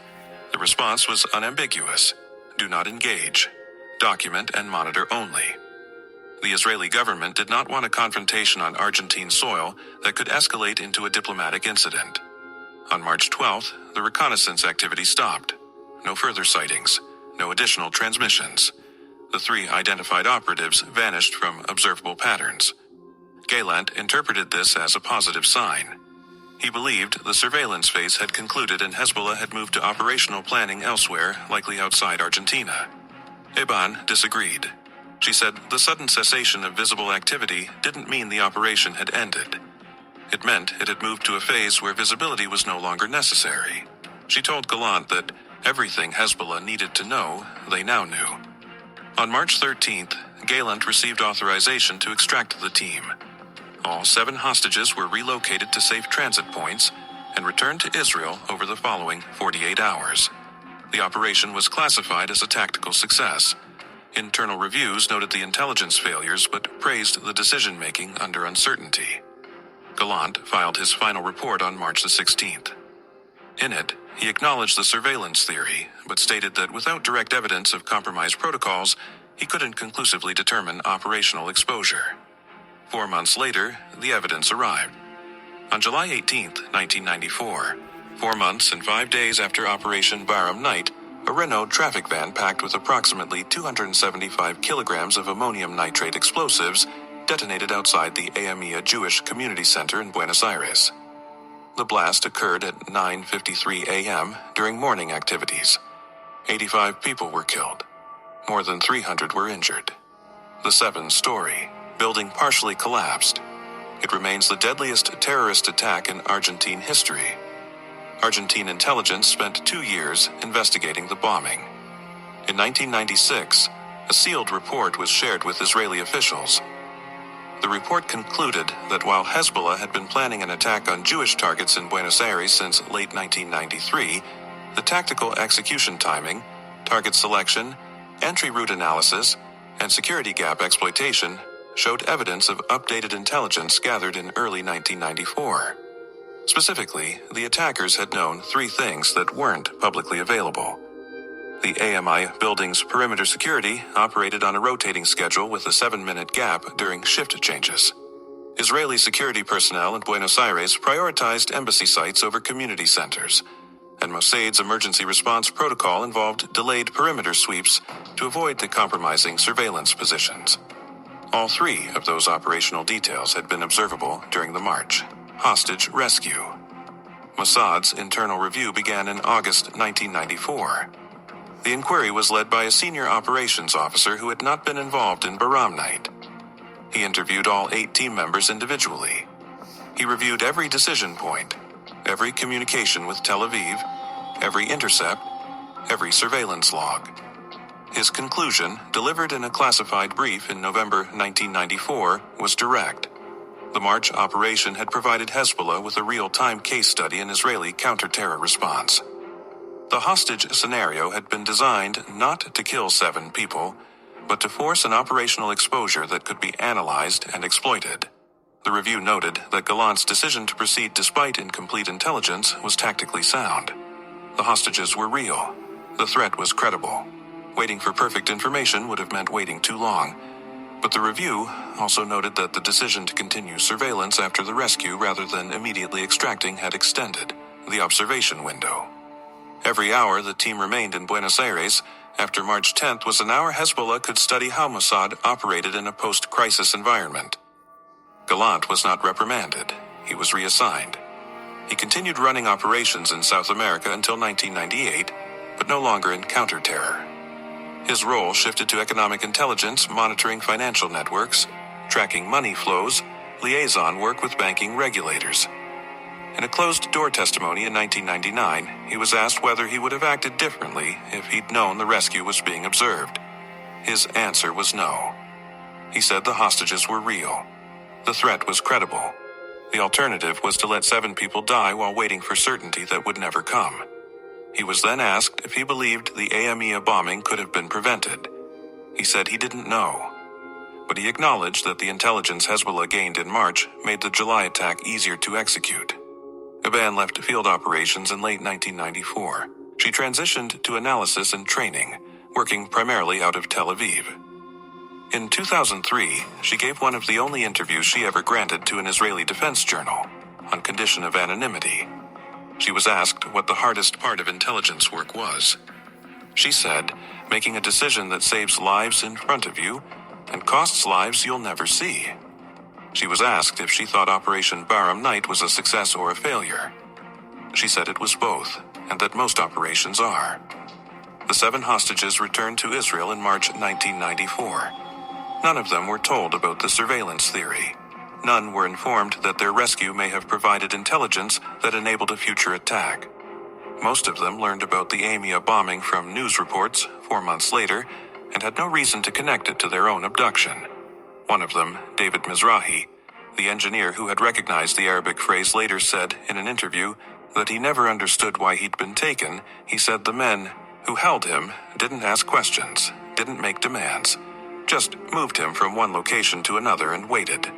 The response was unambiguous: do not engage, document and monitor only. The Israeli government did not want a confrontation on Argentine soil that could escalate into a diplomatic incident. On March 12th, the reconnaissance activity stopped. No further sightings, no additional transmissions. The 3 identified operatives vanished from observable patterns. Galant interpreted this as a positive sign. He believed the surveillance phase had concluded and Hezbollah had moved to operational planning elsewhere, likely outside Argentina. Eban disagreed. She said the sudden cessation of visible activity didn't mean the operation had ended. It meant it had moved to a phase where visibility was no longer necessary. She told Galant that everything Hezbollah needed to know, they now knew. On March 13th, Galant received authorization to extract the team. All 7 hostages were relocated to safe transit points and returned to Israel over the following 48 hours. The operation was classified as a tactical success. Internal reviews noted the intelligence failures but praised the decision-making under uncertainty. Galant filed his final report on March the 16th. In it, he acknowledged the surveillance theory, but stated that without direct evidence of compromised protocols, he couldn't conclusively determine operational exposure. 4 months later, the evidence arrived. On July 18, 1994, 4 months and 5 days after Operation Baram Night, a Renault traffic van packed with approximately 275 kilograms of ammonium nitrate explosives detonated outside the Aamia Jewish Community Center in Buenos Aires. The blast occurred at 9:53 a.m. during morning activities. 85 people were killed. More than 300 were injured. The 7-story building partially collapsed. It remains the deadliest terrorist attack in Argentine history. Argentine intelligence spent 2 years investigating the bombing. In 1996, a sealed report was shared with Israeli officials. The report concluded that while Hezbollah had been planning an attack on Jewish targets in Buenos Aires since late 1993, the tactical execution timing, target selection, entry route analysis, and security gap exploitation showed evidence of updated intelligence gathered in early 1994. Specifically, the attackers had known 3 things that weren't publicly available. The AMI building's perimeter security operated on a rotating schedule with a 7-minute gap during shift changes. Israeli security personnel in Buenos Aires prioritized embassy sites over community centers, and Mossad's emergency response protocol involved delayed perimeter sweeps to avoid the compromising surveillance positions. All 3 of those operational details had been observable during the march. Hostage rescue. Mossad's internal review began in August 1994. The inquiry was led by a senior operations officer who had not been involved in Baram Night. He interviewed all 8 team members individually. He reviewed every decision point, every communication with Tel Aviv, every intercept, every surveillance log. His conclusion, delivered in a classified brief in November 1994, was direct. The March operation had provided Hezbollah with a real-time case study in Israeli counter-terror response. The hostage scenario had been designed not to kill 7 people, but to force an operational exposure that could be analyzed and exploited. The review noted that Galant's decision to proceed despite incomplete intelligence was tactically sound. The hostages were real. The threat was credible. Waiting for perfect information would have meant waiting too long. But the review also noted that the decision to continue surveillance after the rescue rather than immediately extracting had extended the observation window. Every hour the team remained in Buenos Aires, after March 10th was an hour Hezbollah could study how Mossad operated in a post-crisis environment. Gallant was not reprimanded. He was reassigned. He continued running operations in South America until 1998, but no longer in counter-terror. His role shifted to economic intelligence, monitoring financial networks, tracking money flows, liaison work with banking regulators. In a closed-door testimony in 1999, he was asked whether he would have acted differently if he'd known the rescue was being observed. His answer was no. He said the hostages were real. The threat was credible. The alternative was to let 7 people die while waiting for certainty that would never come. He was then asked if he believed the AMIA bombing could have been prevented. He said he didn't know. But he acknowledged that the intelligence Hezbollah gained in March made the July attack easier to execute. Aban left field operations in late 1994. She transitioned to analysis and training, working primarily out of Tel Aviv. In 2003, she gave one of the only interviews she ever granted to an Israeli defense journal, on condition of anonymity. She was asked what the hardest part of intelligence work was. She said, making a decision that saves lives in front of you and costs lives you'll never see. She was asked if she thought Operation Barham Night was a success or a failure. She said it was both, and that most operations are. The 7 hostages returned to Israel in March 1994. None of them were told about the surveillance theory. None were informed that their rescue may have provided intelligence that enabled a future attack. Most of them learned about the AMIA bombing from news reports 4 months later and had no reason to connect it to their own abduction. One of them, David Mizrahi, the engineer who had recognized the Arabic phrase, later said in an interview that he never understood why he'd been taken. He said the men who held him didn't ask questions, didn't make demands, just moved him from one location to another and waited.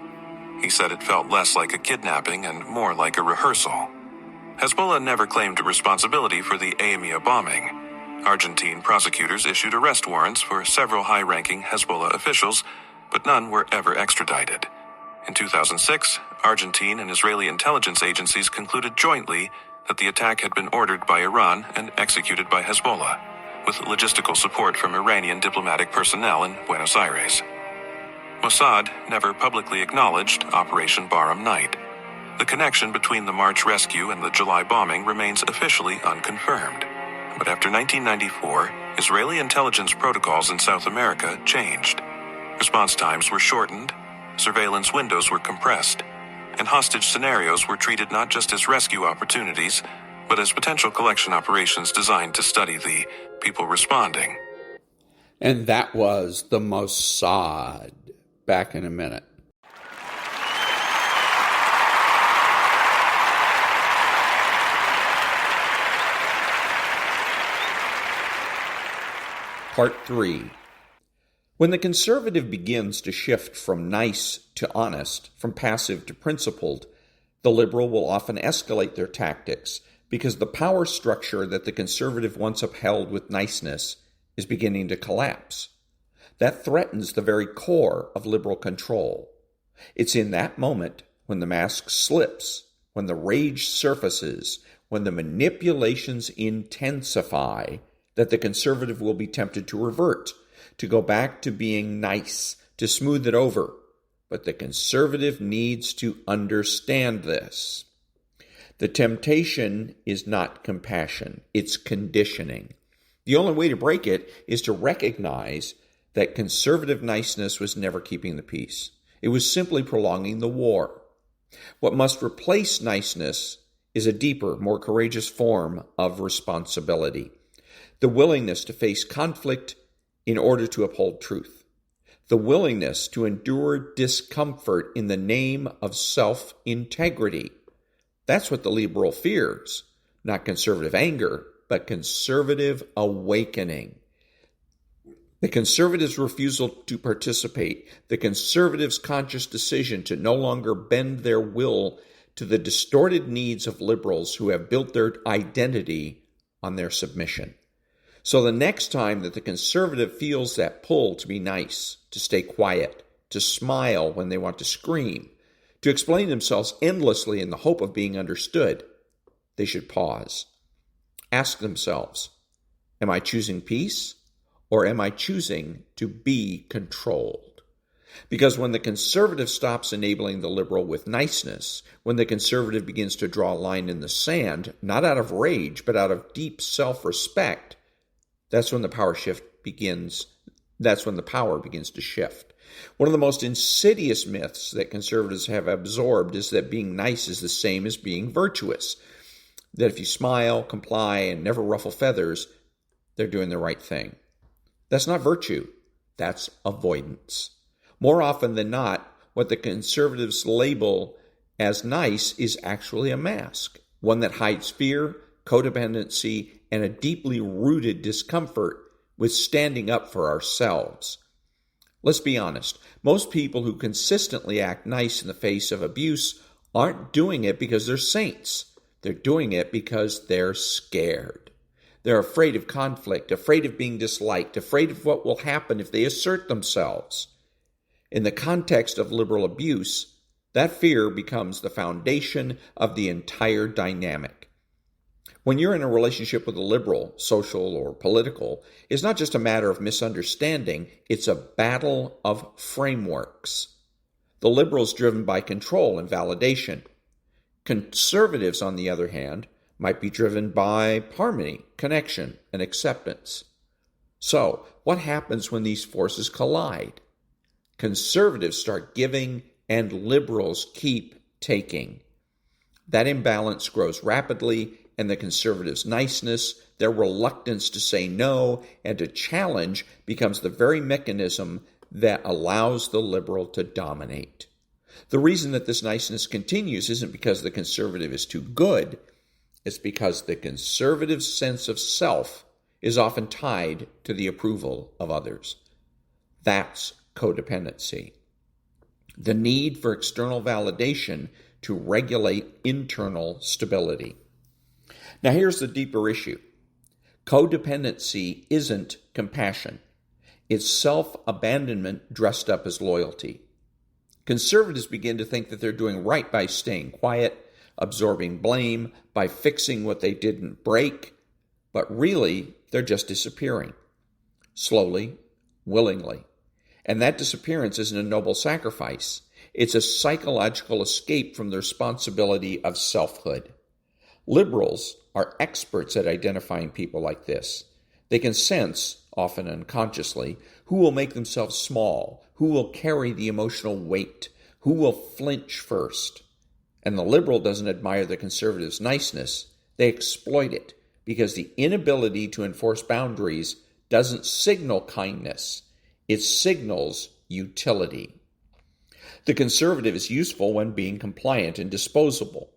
He said it felt less like a kidnapping and more like a rehearsal. Hezbollah never claimed responsibility for the AMIA bombing. Argentine prosecutors issued arrest warrants for several high-ranking Hezbollah officials, but none were ever extradited. In 2006, Argentine and Israeli intelligence agencies concluded jointly that the attack had been ordered by Iran and executed by Hezbollah, with logistical support from Iranian diplomatic personnel in Buenos Aires. Mossad never publicly acknowledged Operation Barham Night. The connection between the March rescue and the July bombing remains officially unconfirmed. But after 1994, Israeli intelligence protocols in South America changed. Response times were shortened, surveillance windows were compressed, and hostage scenarios were treated not just as rescue opportunities, but as potential collection operations designed to study the people responding. And that was the Mossad. Back in a minute. Part 3. When the conservative begins to shift from nice to honest, from passive to principled, the liberal will often escalate their tactics because the power structure that the conservative once upheld with niceness is beginning to collapse. That threatens the very core of liberal control. It's in that moment, when the mask slips, when the rage surfaces, when the manipulations intensify, that the conservative will be tempted to revert, to go back to being nice, to smooth it over. But the conservative needs to understand this. The temptation is not compassion, it's conditioning. The only way to break it is to recognize that conservative niceness was never keeping the peace. It was simply prolonging the war. What must replace niceness is a deeper, more courageous form of responsibility. The willingness to face conflict in order to uphold truth. The willingness to endure discomfort in the name of self-integrity. That's what the liberal fears. Not conservative anger, but conservative awakening. The conservatives' refusal to participate, the conservatives' conscious decision to no longer bend their will to the distorted needs of liberals who have built their identity on their submission. So the next time that the conservative feels that pull to be nice, to stay quiet, to smile when they want to scream, to explain themselves endlessly in the hope of being understood, they should pause. Ask themselves, am I choosing peace or am I choosing to be controlled? Because when the conservative stops enabling the liberal with niceness, when the conservative begins to draw a line in the sand, not out of rage, but out of deep self-respect, that's when the power begins to shift. One of the most insidious myths that conservatives have absorbed is that being nice is the same as being virtuous. That if you smile, comply, and never ruffle feathers, they're doing the right thing. That's not virtue. That's avoidance. More often than not, what the conservatives label as nice is actually a mask, one that hides fear, codependency, and a deeply rooted discomfort with standing up for ourselves. Let's be honest. Most people who consistently act nice in the face of abuse aren't doing it because they're saints. They're doing it because they're scared. They're afraid of conflict, afraid of being disliked, afraid of what will happen if they assert themselves. In the context of liberal abuse, that fear becomes the foundation of the entire dynamic. When you're in a relationship with a liberal, social or political, it's not just a matter of misunderstanding, it's a battle of frameworks. The liberal is driven by control and validation. Conservatives, on the other hand, might be driven by harmony, connection, and acceptance. So, what happens when these forces collide? Conservatives start giving and liberals keep taking. That imbalance grows rapidly, and the conservatives' niceness, their reluctance to say no and to challenge becomes the very mechanism that allows the liberal to dominate. The reason that this niceness continues isn't because the conservative is too good. It's because the conservative's sense of self is often tied to the approval of others. That's codependency. The need for external validation to regulate internal stability. Now here's the deeper issue. Codependency isn't compassion. It's self-abandonment dressed up as loyalty. Conservatives begin to think that they're doing right by staying quiet, absorbing blame, by fixing what they didn't break, but really they're just disappearing. Slowly, willingly. And that disappearance isn't a noble sacrifice. It's a psychological escape from the responsibility of selfhood. Liberals are experts at identifying people like this. They can sense, often unconsciously, who will make themselves small, who will carry the emotional weight, who will flinch first. And the liberal doesn't admire the conservative's niceness. They exploit it because the inability to enforce boundaries doesn't signal kindness. It signals utility. The conservative is useful when being compliant and disposable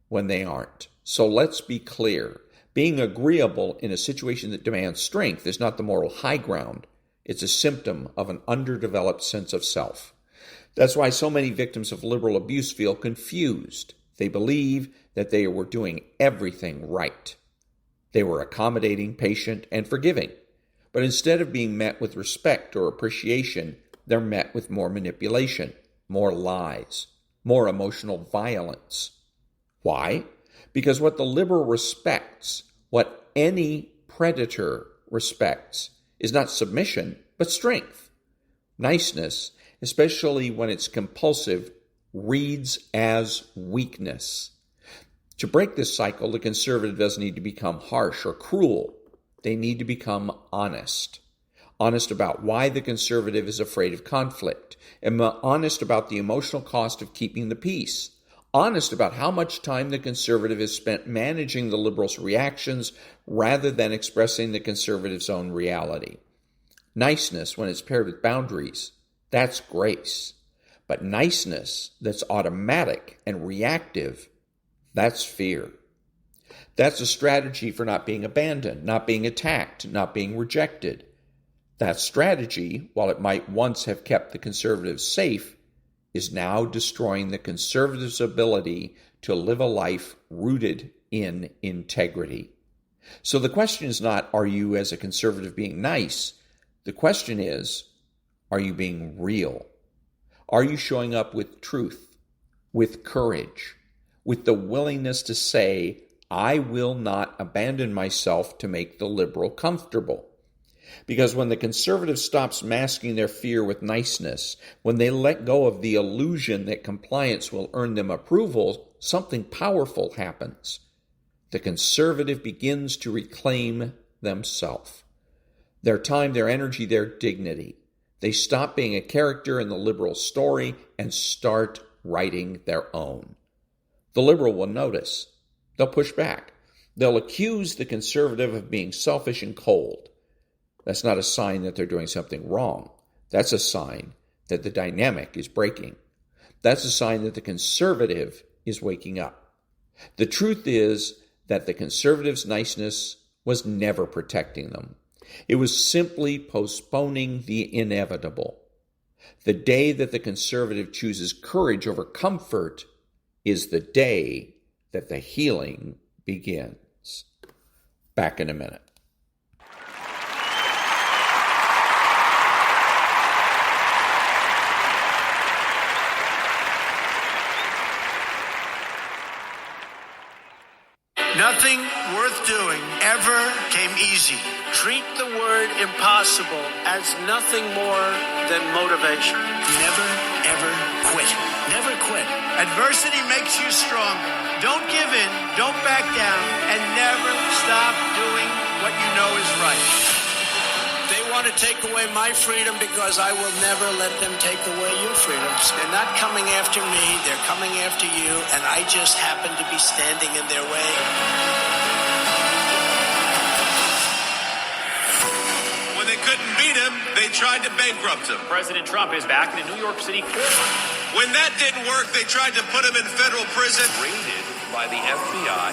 when they aren't. So let's be clear. Being agreeable in a situation that demands strength is not the moral high ground. It's a symptom of an underdeveloped sense of self. That's why so many victims of liberal abuse feel confused. They believe that they were doing everything right. They were accommodating, patient, and forgiving. But instead of being met with respect or appreciation, they're met with more manipulation, more lies, more emotional violence. Why? Because what the liberal respects, what any predator respects, is not submission, but strength. Niceness, especially when it's compulsive, reads as weakness. To break this cycle, the conservative doesn't need to become harsh or cruel. They need to become honest. Honest about why the conservative is afraid of conflict, and honest about the emotional cost of keeping the peace. Honest about how much time the conservative has spent managing the liberal's reactions rather than expressing the conservative's own reality. Niceness, when it's paired with boundaries, that's grace. But niceness that's automatic and reactive, that's fear. That's a strategy for not being abandoned, not being attacked, not being rejected. That strategy, while it might once have kept the conservatives safe, is now destroying the conservative's ability to live a life rooted in integrity. So the question is not, are you as a conservative being nice? The question is, are you being real? Are you showing up with truth, with courage, with the willingness to say, I will not abandon myself to make the liberal comfortable? Because when the conservative stops masking their fear with niceness, when they let go of the illusion that compliance will earn them approval, something powerful happens. The conservative begins to reclaim themselves. Their time, their energy, their dignity. They stop being a character in the liberal story and start writing their own. The liberal will notice. They'll push back. They'll accuse the conservative of being selfish and cold. That's not a sign that they're doing something wrong. That's a sign that the dynamic is breaking. That's a sign that the conservative is waking up. The truth is that the conservatives' niceness was never protecting them. It was simply postponing the inevitable. The day that the conservative chooses courage over comfort is the day that the healing begins. Back in a minute. Nothing worth doing ever came easy. Treat the word impossible as nothing more than motivation. Never, ever quit. Never quit. Adversity makes you stronger. Don't give in, don't back down, and never stop doing what you know is right. They want to take away my freedom because I will never let them take away your freedoms. They're not coming after me, they're coming after you, and I just happen to be standing in their way. When they couldn't beat him, they tried to bankrupt him. President Trump is back in a New York City court. When that didn't work, they tried to put him in federal prison. Raided by the FBI.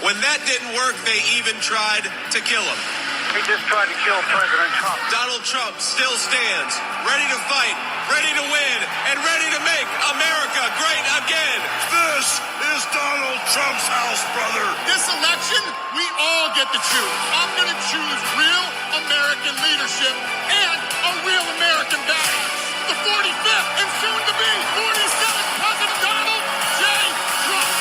When that didn't work, they even tried to kill him. He just tried to kill President Trump. Donald Trump still stands, ready to fight, ready to win, and ready to make America great again. This is Donald Trump's house, brother. This election, we all get to choose. I'm going to choose real American leadership and a real American values. The 45th and soon to be 47th President Donald J. Trump.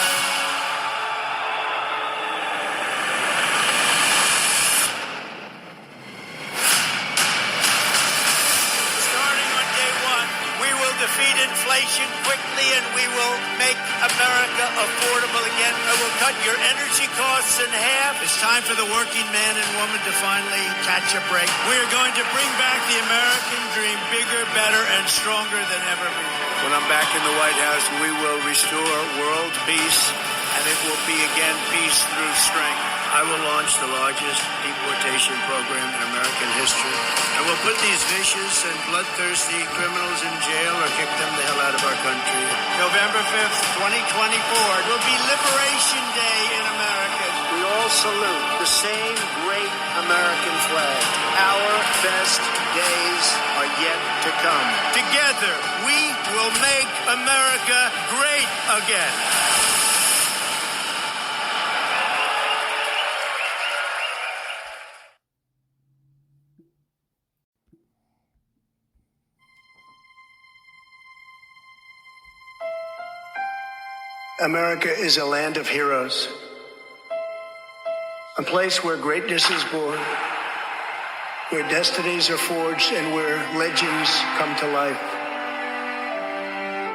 Starting on day one, we will defeat inflation quickly and we will make America affordable again. I will cut your energy costs in half. It's time for the working man and woman to finally catch a break. We are going to bring back the American dream bigger, better, and stronger than ever before. When I'm back in the White House, we will restore world peace, and it will be again peace through strength. I will launch the largest deportation program in American history. And we'll put these vicious and bloodthirsty criminals in jail or kick them the hell out of our country. November 5th, 2024 will be Liberation Day in America. We all salute the same great American flag. Our best days are yet to come. Together, we will make America great again. America is a land of heroes, a place where greatness is born, where destinies are forged, and where legends come to life.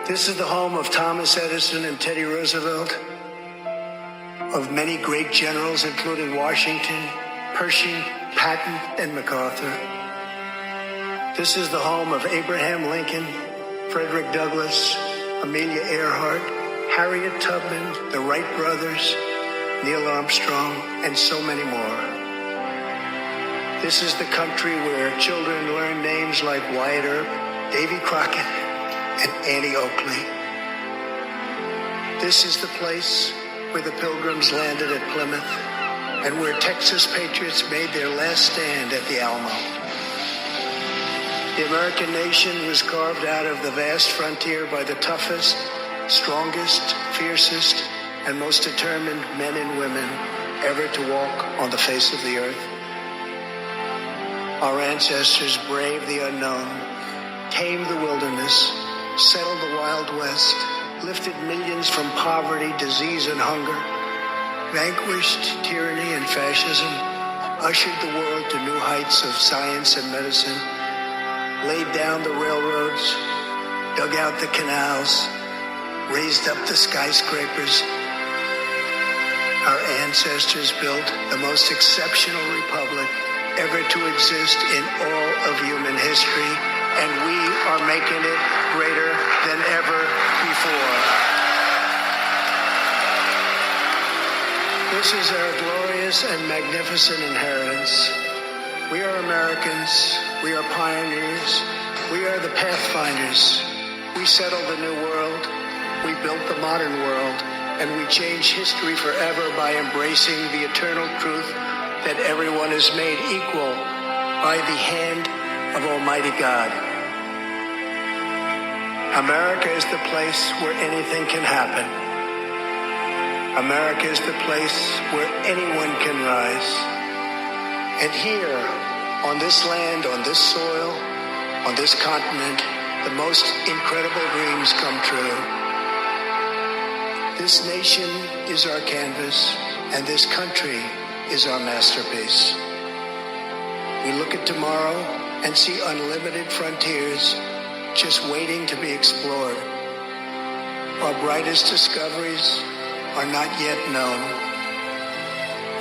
This is the home of Thomas Edison and Teddy Roosevelt, of many great generals, including Washington, Pershing, Patton, and MacArthur. This is the home of Abraham Lincoln, Frederick Douglass, Amelia Earhart, Harriet Tubman, the Wright brothers, Neil Armstrong, and so many more. This is the country where children learn names like Wyatt Earp, Davy Crockett, and Annie Oakley. This is the place where the Pilgrims landed at Plymouth and where Texas patriots made their last stand at the Alamo. The American nation was carved out of the vast frontier by the toughest, strongest, fiercest, and most determined men and women ever to walk on the face of the earth. Our ancestors braved the unknown, tamed the wilderness, settled the Wild West, lifted millions from poverty, disease, and hunger, vanquished tyranny and fascism, ushered the world to new heights of science and medicine, laid down the railroads, dug out the canals, raised up the skyscrapers. Our ancestors built the most exceptional republic ever to exist in all of human history, and we are making it greater than ever before. This is our glorious and magnificent inheritance. We are Americans. We are pioneers. We are the pathfinders. We settled the new world. We built the modern world. And we changed history forever by embracing the eternal truth that everyone is made equal by the hand of Almighty God. America is the place where anything can happen. America is the place where anyone can rise. And here, on this land, on this soil, on this continent, the most incredible dreams come true. This nation is our canvas, and this country is our masterpiece. We look at tomorrow and see unlimited frontiers just waiting to be explored. Our brightest discoveries are not yet known.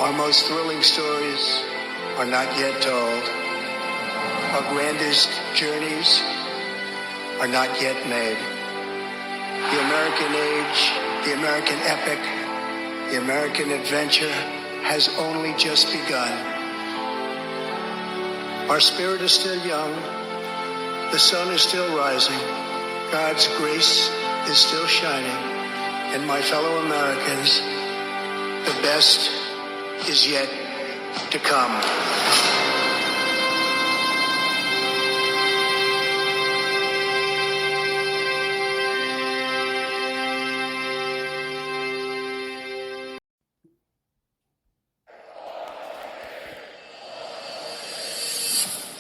Our most thrilling stories are not yet told. Our grandest journeys are not yet made. The American age, the American epic, the American adventure has only just begun. Our spirit is still young. The sun is still rising. God's grace is still shining. And my fellow Americans, the best is yet to come.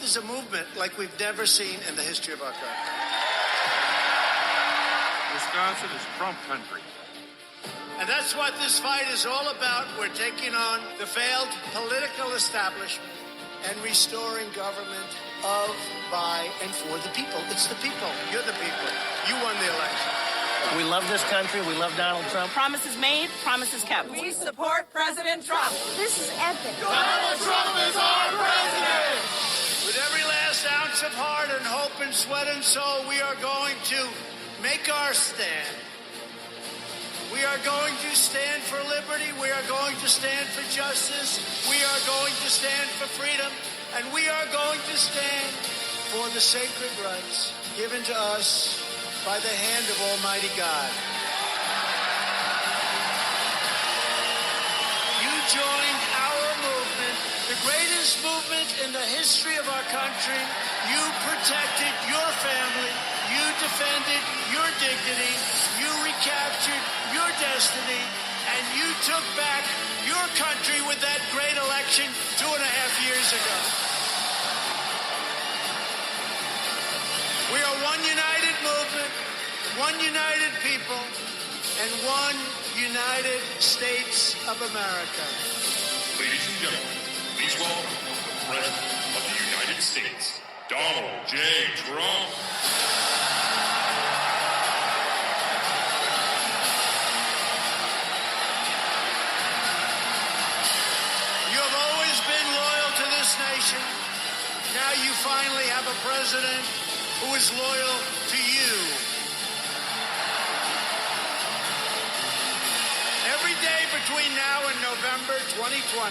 This is a movement like we've never seen in the history of our country. Wisconsin is Trump country. And that's what this fight is all about. We're taking on the failed political establishment and restoring government of, by, and for the people. It's the people. You're the people. You won the election. We love this country. We love Donald Trump. Promises made, promises kept. We support President Trump. This is epic. Donald Trump is our president. With every last ounce of heart and hope and sweat and soul, we are going to make our stand. We are going to stand for liberty. We are going to stand for justice. We are going to stand for freedom. And we are going to stand for the sacred rights given to us by the hand of Almighty God. You joined our movement, the greatest movement in the history of our country. You protected your family. You defended your dignity. You recaptured your destiny. And you took back your country with that great election 2.5 years ago. We are one united movement, one united people, and one United States of America. Ladies and gentlemen, please welcome the President of the United States, Donald J. Trump. You have always been loyal to this nation. Now you finally have a president who is loyal to you. Every day between now and November 2020,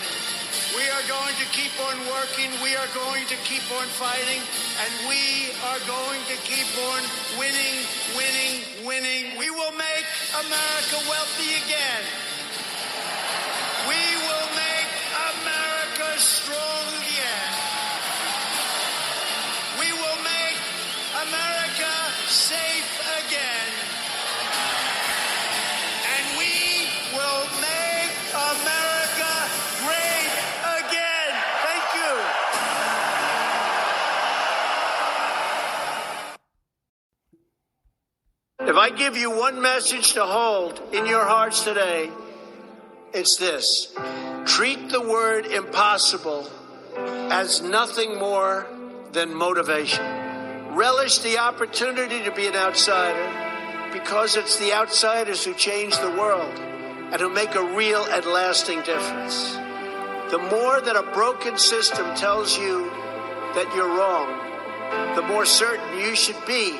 we are going to keep on working, we are going to keep on fighting, and we are going to keep on winning, winning, winning. We will make America wealthy again. We will make America strong again. We will make America safe again. And we will make America great again. Thank you. If I give you one message to hold in your hearts today, it's this. Treat the word impossible as nothing more than motivation. Relish the opportunity to be an outsider, because it's the outsiders who change the world and who make a real and lasting difference. The more that a broken system tells you that you're wrong, the more certain you should be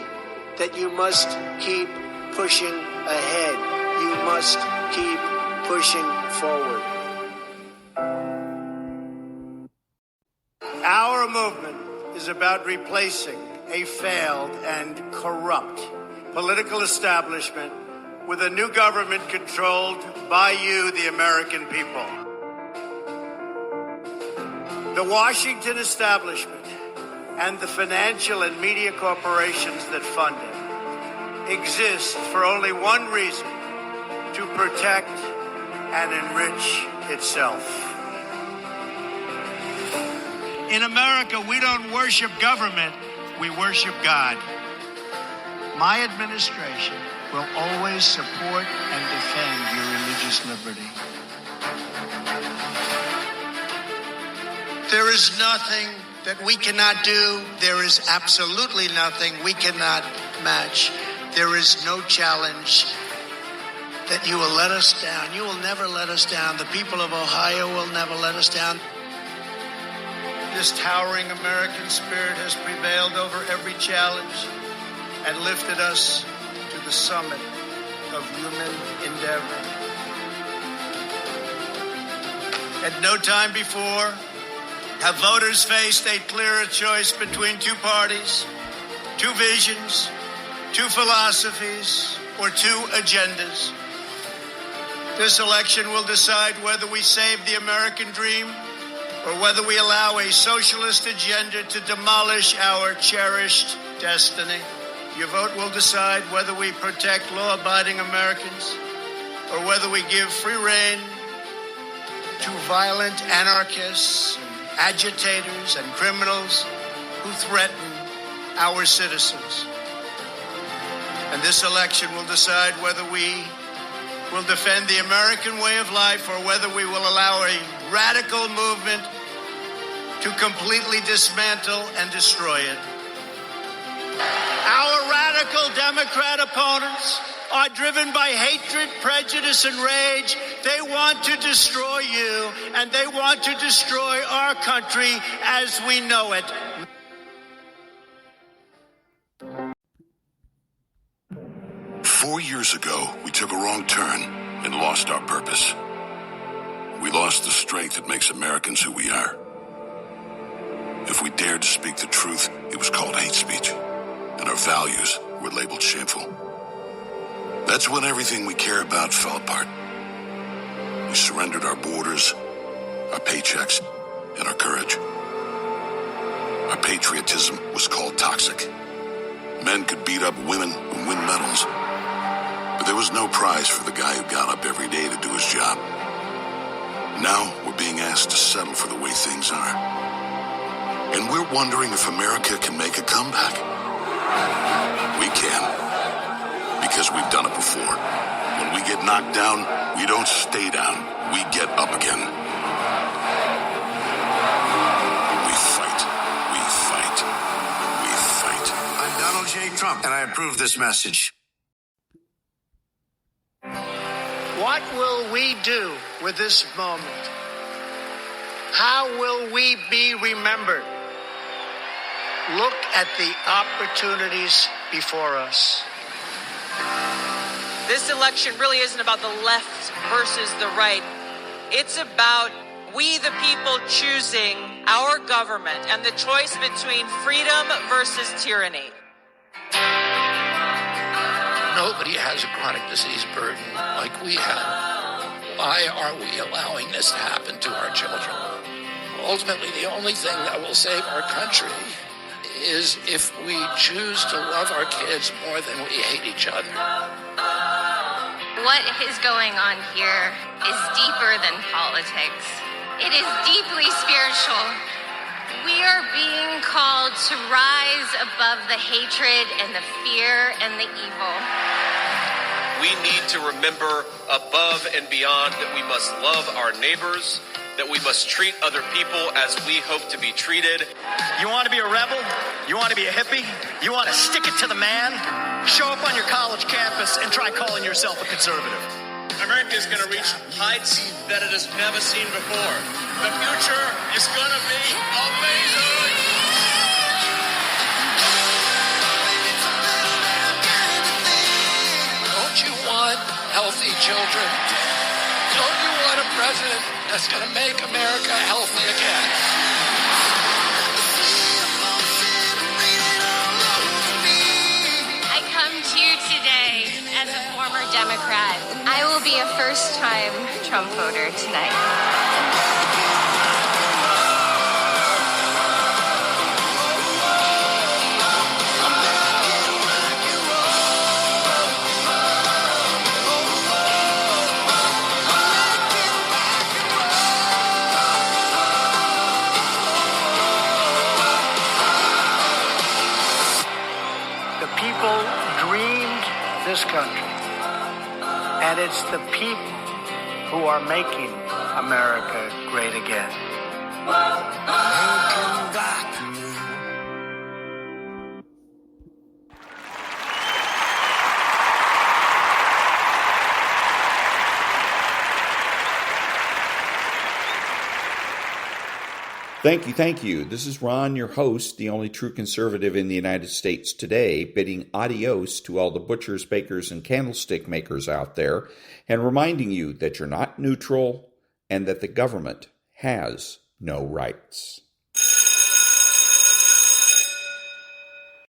that you must keep pushing ahead. You must keep pushing forward. Our movement is about replacing a failed and corrupt political establishment with a new government controlled by you, the American people. The Washington establishment and the financial and media corporations that fund it exist for only one reason: to protect and enrich itself. In America, we don't worship government, we worship God. My administration will always support and defend your religious liberty. There is nothing that we cannot do. There is absolutely nothing we cannot match. There is no challenge that you will let us down. You will never let us down. The people of Ohio will never let us down. This towering American spirit has prevailed over every challenge and lifted us to the summit of human endeavor. At no time before have voters faced a clearer choice between two parties, two visions, two philosophies, or two agendas. This election will decide whether we save the American dream or whether we allow a socialist agenda to demolish our cherished destiny. Your vote will decide whether we protect law-abiding Americans or whether we give free rein to violent anarchists, agitators, and criminals who threaten our citizens. And this election will decide whether we will defend the American way of life or whether we will allow a radical movement to completely dismantle and destroy it. Our radical Democrat opponents are driven by hatred, prejudice, and rage. They want to destroy you, and they want to destroy our country as we know it. "4 years ago, we took a wrong turn and lost our purpose. We lost the strength that makes Americans who we are. If we dared to speak the truth, it was called hate speech, and our values were labeled shameful. That's when everything we care about fell apart. We surrendered our borders, our paychecks, and our courage. Our patriotism was called toxic. Men could beat up women and win medals, but there was no prize for the guy who got up every day to do his job. Now we're being asked to settle for the way things are. And we're wondering if America can make a comeback. We can, because we've done it before. When we get knocked down, we don't stay down. We get up again. We fight. We fight. We fight." I'm Donald J. Trump, and I approve this message. What will we do with this moment? How will we be remembered? Look at the opportunities before us. This election really isn't about the left versus the right. It's about we the people choosing our government and the choice between freedom versus tyranny. Nobody has a chronic disease burden like we have. Why are we allowing this to happen to our children? Ultimately, the only thing that will save our country is if we choose to love our kids more than we hate each other. What is going on here is deeper than politics. It is deeply spiritual. We are being called to rise above the hatred and the fear and the evil. We need to remember above and beyond that we must love our neighbors that we must treat other people as we hope to be treated. You want to be a rebel? You want to be a hippie? You want to stick it to the man? Show up on your college campus and try calling yourself a conservative. America is going to reach heights that it has never seen before. The future is going to be amazing. Don't you want healthy children? Don't you want a president that's going to make America healthy again? I come to you today as a former Democrat. I will be a first-time Trump voter tonight. This country, and it's the people who are making America great again. Thank you. This is Ron, your host, the only true conservative in the United States today, bidding adios to all the butchers, bakers, and candlestick makers out there, and reminding you that you're not neutral and that the government has no rights.